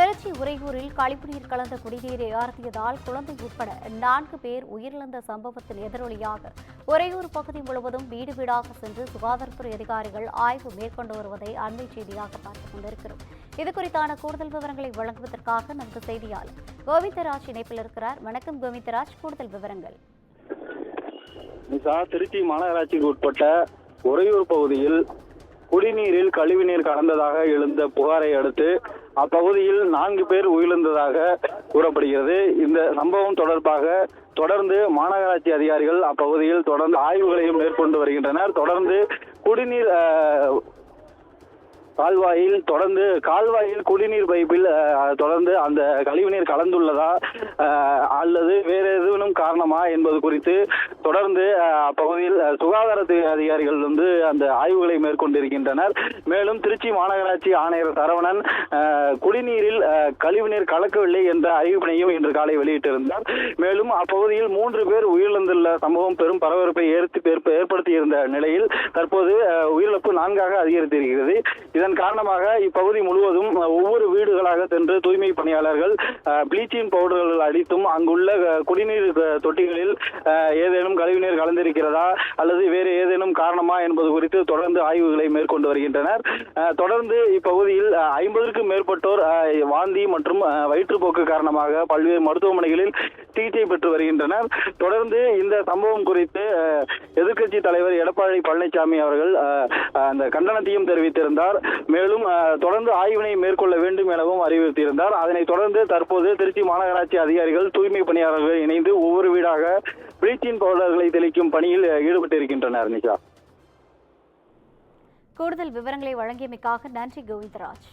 திருச்சி உறையூரில் கழிவுநீர் கலந்த குடிநீரை ஆர்த்தியதால் குழந்தை உட்பட 4 பேர் உயிரிழந்த சம்பவத்தில் எதிரொலியாக உறையூர் பகுதி முழுவதும் வீடு வீடாக சென்று சுகாதாரத்துறை அதிகாரிகள் ஆய்வு மேற்கொண்டு வருவதை அண்மை செய்தியாக பார்த்துக் கொண்டிருக்கிறோம். இதுகுறித்தான கூடுதல் விவரங்களை வழங்குவதற்காக நமது செய்தியாளர் கோவிந்தராஜ் இணைப்பில் இருக்கிறார். வணக்கம் கோவிந்தராஜ், கூடுதல் விவரங்கள். திருச்சி மாநகராட்சிக்கு உட்பட்ட உறையூர் பகுதியில் குடிநீரில் கழிவுநீர் கலந்ததாக எழுந்த புகாரை அடுத்து அப்பகுதியில் 4 பேர் உயிரிழந்ததாக கூறப்படுகிறது. இந்த சம்பவம் தொடர்பாக தொடர்ந்து மாநகராட்சி அதிகாரிகள் அப்பகுதியில் தொடர்ந்து ஆய்வுகளையும் மேற்கொண்டு வருகின்றனர். தொடர்ந்து குடிநீர் கால்வாயில் குடிநீர் பைப்பில் தொடர்ந்து அந்த கழிவுநீர் கலந்துள்ளதா அல்லது வேறு எதுவும் காரணமா என்பது குறித்து தொடர்ந்து அப்பகுதியில் சுகாதாரத்துறை அதிகாரிகள் அந்த ஆய்வுகளை மேற்கொண்டிருக்கின்றனர். மேலும் திருச்சி மாநகராட்சி ஆணையர் சரவணன் குடிநீரில் கழிவுநீர் கலக்கவில்லை என்ற அறிவிப்பினையும் இன்று காலை வெளியிட்டிருந்தார். மேலும் அப்பகுதியில் 3 பேர் உயிரிழந்துள்ள சம்பவம் பெரும் பரபரப்பை ஏற்படுத்தியிருந்த நிலையில் தற்போது உயிரிழப்பு 4ஆக அதிகரித்திருக்கிறது. இதன் காரணமாக இப்பகுதி முழுவதும் ஒவ்வொரு வீடுகளாக சென்று தூய்மை பணியாளர்கள் ப்ளீச்சிங் பவுடர்கள் அடித்தும் அங்குள்ள குடிநீர் தொட்டிகளில் ஏதேனும் கழிவுநீர் கலந்திருக்கிறதா அல்லது வேறு ஏதேனும் காரணமா என்பது குறித்து தொடர்ந்து ஆய்வுகளை மேற்கொண்டு வருகின்றனர். தொடர்ந்து இப்பகுதியில் 50க்கும் மேற்பட்டோர் வாந்தி மற்றும் வயிற்றுப்போக்கு காரணமாக பல்வேறு மருத்துவமனைகளில் சிகிச்சை பெற்று வருகின்றனர். தொடர்ந்து இந்த சம்பவம் குறித்து எதிர்க்கட்சி தலைவர் எடப்பாடி பழனிசாமி அவர்கள் அந்த கண்டனத்தையும் தெரிவித்திருந்தார். மேலும் தொடர்ந்து ஆய்வினை மேற்கொள்ள வேண்டும் எனவும் அறிவுறுத்தியிருந்தார். அதனைத் தொடர்ந்து தற்போது திருச்சி மாநகராட்சி அதிகாரிகள் தூய்மை பணியாளர்கள் இணைந்து ஒவ்வொரு வீடாக ப்ளீச்சிங் பவுடர்களை தெளிக்கும் பணியில் ஈடுபட்டிருக்கின்றனர். நிஷா, கூடுதல் விவரங்களை வழங்கியமைக்காக நன்றி கோவிந்தராஜ்.